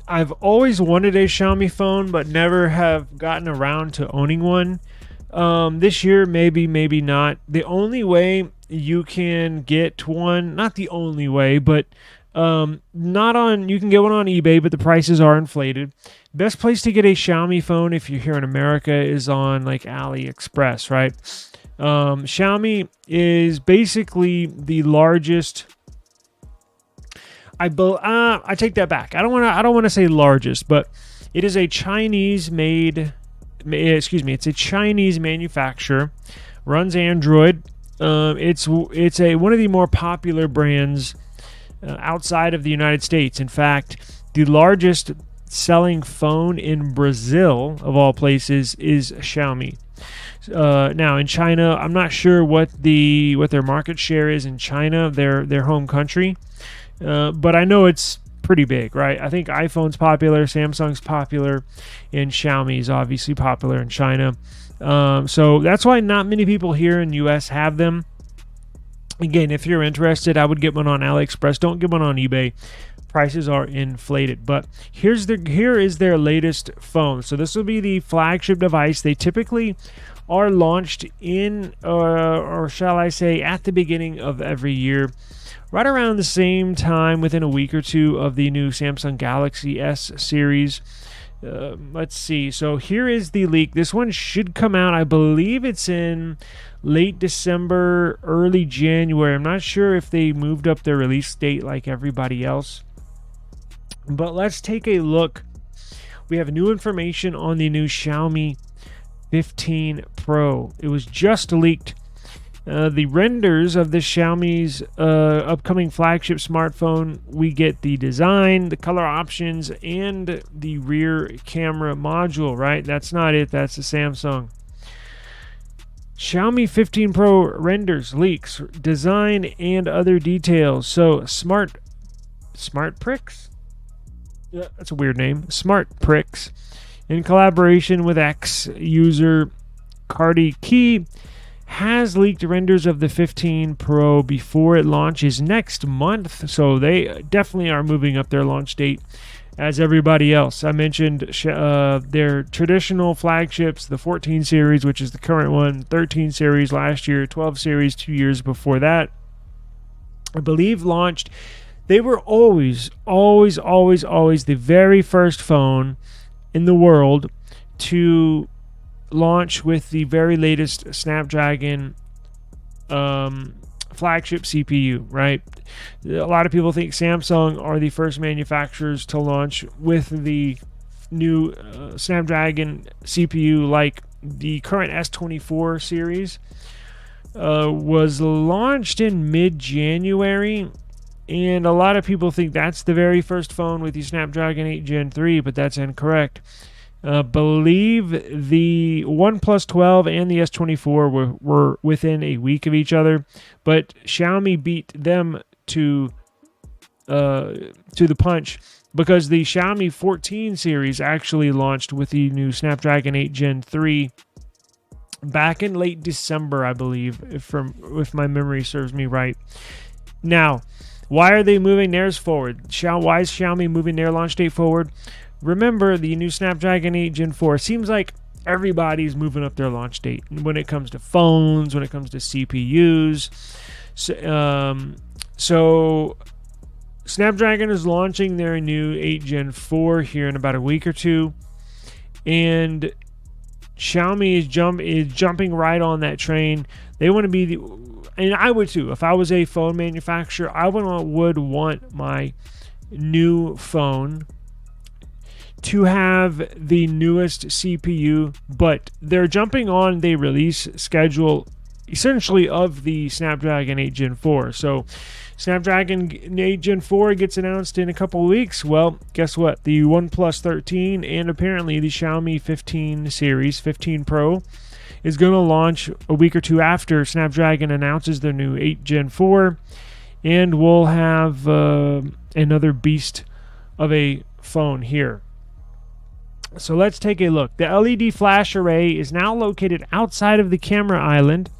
I've always wanted a Xiaomi phone, but never have gotten around to owning one. This year, maybe, maybe not. The only way you can get one, not the only way, but not on, you can get one on eBay, but the prices are inflated. Best place to get a Xiaomi phone if you're here in America is on like AliExpress, right? Xiaomi is basically the largest. I take that back. I don't want to say largest, but it is a Chinese made. Excuse me. It's a Chinese manufacturer. Runs Android. It's one of the more popular brands outside of the United States. In fact, the largest selling phone in Brazil, of all places, is Xiaomi. Now in China, I'm not sure what their market share is in China, their home country, but I know it's pretty big, right? I think iPhone's popular, Samsung's popular, and Xiaomi is obviously popular in China. So that's why not many people here in the U.S. have them. Again, if you're interested, I would get one on AliExpress. Don't get one on eBay. Prices are inflated. But here is their latest phone. So this will be the flagship device. They typically are launched in, or shall I say, at the beginning of every year, right around the same time, within a week or two, of the new Samsung Galaxy S series. Let's see. So here is the leak. This one should come out, I believe it's in late December, early January. I'm not sure if they moved up their release date like everybody else. But let's take a look. We have new information on the new Xiaomi 15 Pro. It was just leaked. The renders of the Xiaomi's upcoming flagship smartphone, we get the design, the color options, and the rear camera module, right? That's not it. That's the Samsung. Xiaomi 15 Pro renders, leaks, design, and other details. So Smart Pricks? Yeah, that's a weird name. Smart Pricks, in collaboration with X user Cardi Key, has leaked renders of the 15 Pro before it launches next month. So they definitely are moving up their launch date as everybody else. I mentioned their traditional flagships, the 14 series, which is the current one, 13 series last year, 12 series 2 years before that, I believe launched. They were always the very first phone in the world to launch with the very latest Snapdragon flagship CPU, right? A lot of people think Samsung are the first manufacturers to launch with the new Snapdragon CPU, like the current S24 series was launched in mid-January, and a lot of people think that's the very first phone with the Snapdragon 8 Gen 3, but that's incorrect. Believe the OnePlus 12 and the S24 were within a week of each other, but Xiaomi beat them to the punch, because the Xiaomi 14 series actually launched with the new Snapdragon 8 Gen 3 back in late December, I believe, if my memory serves me right. Now, why are they moving theirs forward? Why is Xiaomi moving their launch date forward? Remember, the new Snapdragon 8 Gen 4, seems like everybody's moving up their launch date when it comes to phones, when it comes to CPUs. So Snapdragon is launching their new 8 Gen 4 here in about a week or two, and Xiaomi is jumping right on that train. They want to be and I would too. If I was a phone manufacturer, I would want my new phone to have the newest CPU, but they're jumping on the release schedule essentially of the Snapdragon 8 Gen 4. So Snapdragon 8 Gen 4 gets announced in a couple of weeks. Well, guess what? The OnePlus 13 and apparently the Xiaomi 15 series, 15 Pro, is going to launch a week or two after Snapdragon announces their new 8 Gen 4, and we'll have another beast of a phone here. So let's take a look. The LED flash array is now located outside of the camera island.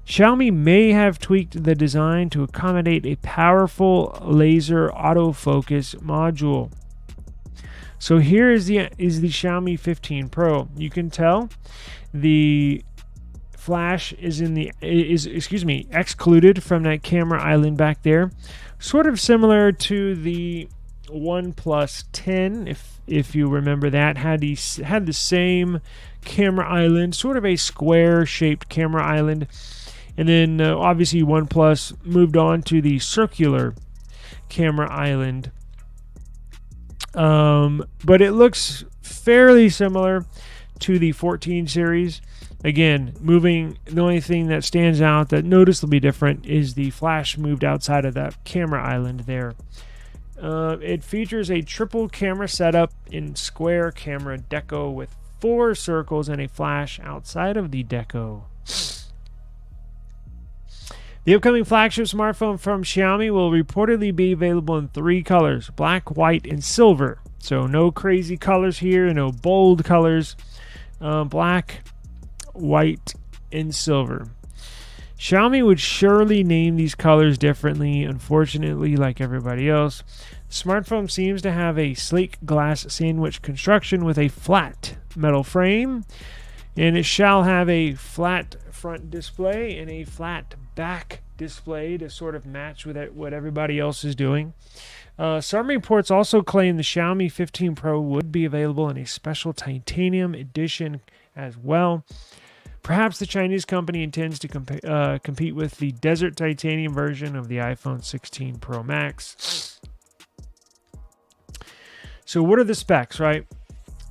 Xiaomi may have tweaked the design to accommodate a powerful laser autofocus module. So here is the Xiaomi 15 Pro. You can tell the flash is excluded from that camera island back there, sort of similar to the OnePlus 10, if you remember that, had the same camera island, sort of a square shaped camera island. And then obviously OnePlus moved on to the circular camera island, but it looks fairly similar to the 14 series. Again, the only thing that stands out that noticeably different is the flash moved outside of that camera island there. It features a triple camera setup in square camera deco with 4 circles and a flash outside of the deco. The upcoming flagship smartphone from Xiaomi will reportedly be available in 3 colors: black, white, and silver. So no crazy colors here, no bold colors. Black, white, and silver. Xiaomi would surely name these colors differently, unfortunately, like everybody else. The smartphone seems to have a sleek glass sandwich construction with a flat metal frame, and it shall have a flat front display and a flat back display to sort of match with what everybody else is doing. Some reports also claim the Xiaomi 15 Pro would be available in a special titanium edition as well. Perhaps the Chinese company intends to compete with the Desert Titanium version of the iPhone 16 Pro Max. So what are the specs, right?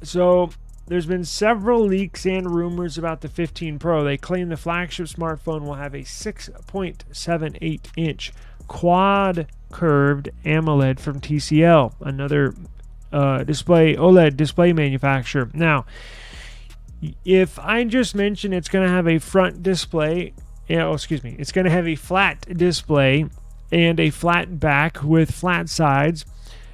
So there's been several leaks and rumors about the 15 Pro. They claim the flagship smartphone will have a 6.78-inch quad curved AMOLED from TCL, another OLED display manufacturer. Now, if I just mentioned it's going to have a front display, it's going to have a flat display and a flat back with flat sides,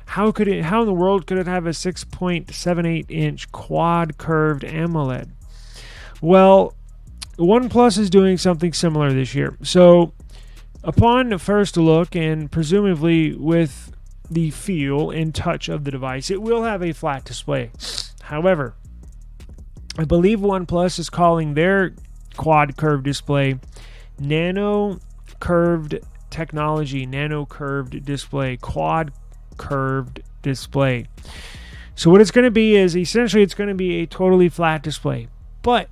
how in the world could it have a 6.78-inch quad curved AMOLED? Well, OnePlus is doing something similar this year. So, upon the first look, and presumably with the feel and touch of the device, it will have a flat display. However, I believe OnePlus is calling their quad curved display nano curved technology, nano curved display, quad curved display. So what it's going to be is essentially it's going to be a totally flat display, but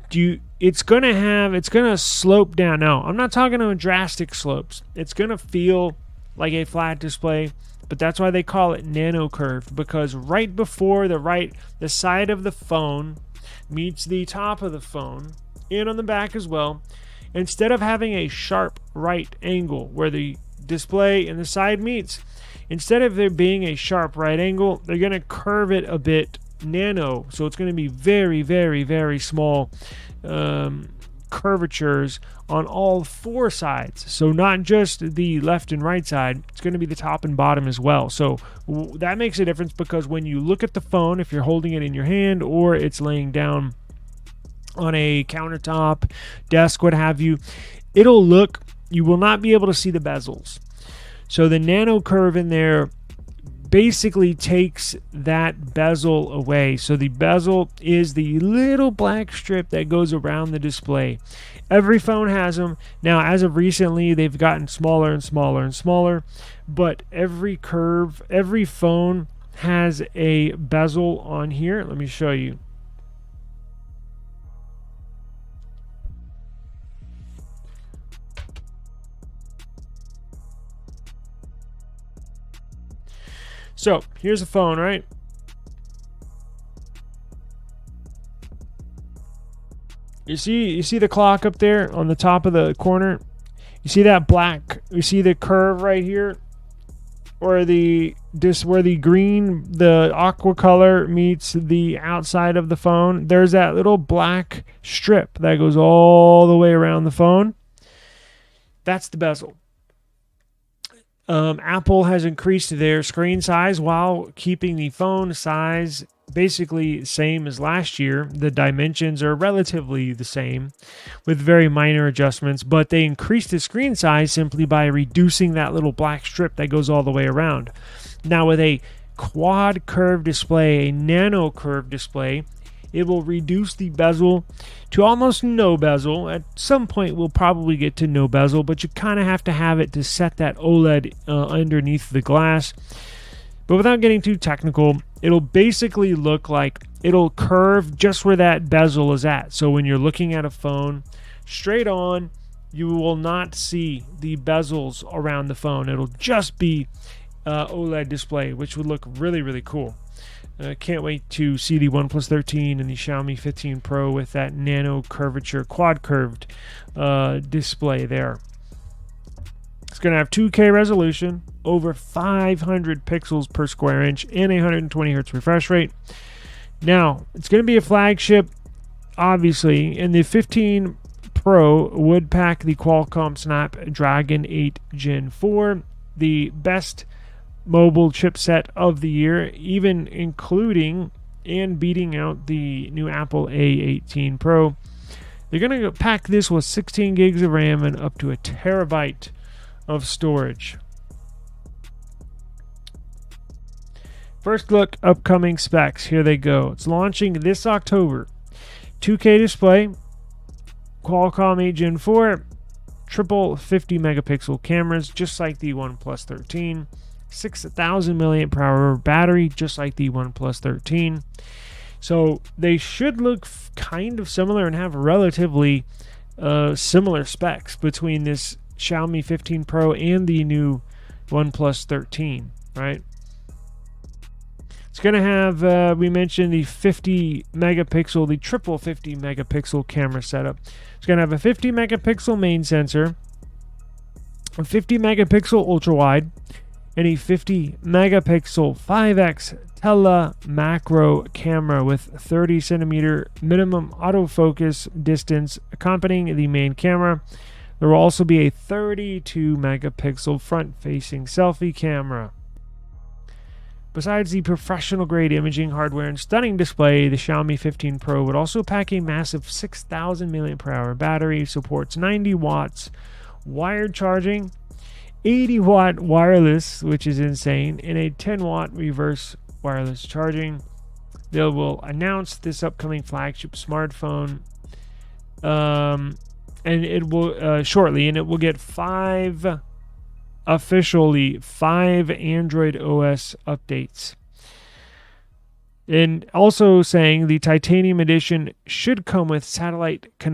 it's going to slope down. Now, I'm not talking about drastic slopes. It's going to feel like a flat display, but that's why they call it nano curved, because right before the side of the phone meets the top of the phone, and on the back as well, instead of having a sharp right angle where the display and the side meets, instead of there being a sharp right angle, they're going to curve it a bit nano. So it's going to be very, very, very small curvatures on all 4 sides. So not just the left and right side, it's going to be the top and bottom as well. So that makes a difference, because when you look at the phone, if you're holding it in your hand or it's laying down on a countertop, desk, what have you, you will not be able to see the bezels. So the nano curve in there basically takes that bezel away. So the bezel is the little black strip that goes around the display. Every phone has them. Now, as of recently, they've gotten smaller and smaller and smaller, but every phone has a bezel on here. Let me show you. So here's a phone, right? You see the clock up there on the top of the corner? You see that black? You see the curve right here? Where the green, the aqua color meets the outside of the phone. There's that little black strip that goes all the way around the phone. That's the bezel. Apple has increased their screen size while keeping the phone size basically same as last year. The dimensions are relatively the same with very minor adjustments, but they increased the screen size simply by reducing that little black strip that goes all the way around. Now with a quad curved display, a nano curved display. It will reduce the bezel to almost no bezel. At some point, we'll probably get to no bezel, but you kind of have to have it to set that OLED underneath the glass. But without getting too technical, it'll basically look like it'll curve just where that bezel is at. So when you're looking at a phone straight on, you will not see the bezels around the phone. It'll just be OLED display, which would look really, really cool. Can't wait to see the OnePlus 13 and the Xiaomi 15 Pro with that nano curvature, quad curved display there. It's going to have 2K resolution, over 500 pixels per square inch, and 120 Hz refresh rate. Now, it's going to be a flagship, obviously, and the 15 Pro would pack the Qualcomm Snapdragon 8 Gen 4, the best mobile chipset of the year, even including and beating out the new Apple A18 Pro. They're going to pack this with 16 gigs of RAM and up to a terabyte of storage. First look, upcoming specs. Here they go. It's launching this October. 2K display, Qualcomm 8 Gen 4, triple 50 megapixel cameras, just like the OnePlus 13. 6,000 mAh battery, just like the OnePlus 13. So they should look kind of similar and have relatively similar specs between this Xiaomi 15 Pro and the new OnePlus 13, right? It's going to have, we mentioned the 50 megapixel, the triple 50 megapixel camera setup. It's going to have a 50 megapixel main sensor, a 50 megapixel ultra wide, and a 50 megapixel 5x tele macro camera with 30 centimeter minimum autofocus distance accompanying the main camera. There will also be a 32 megapixel front facing selfie camera. Besides the professional grade imaging hardware and stunning display, the Xiaomi 15 Pro would also pack a massive 6,000 mAh battery, supports 90 watts wired charging, 80 watt wireless, which is insane, and a 10 watt reverse wireless charging. They will announce this upcoming flagship smartphone, and it will shortly, and it will get officially five Android OS updates. And also saying the Titanium Edition should come with satellite connectivity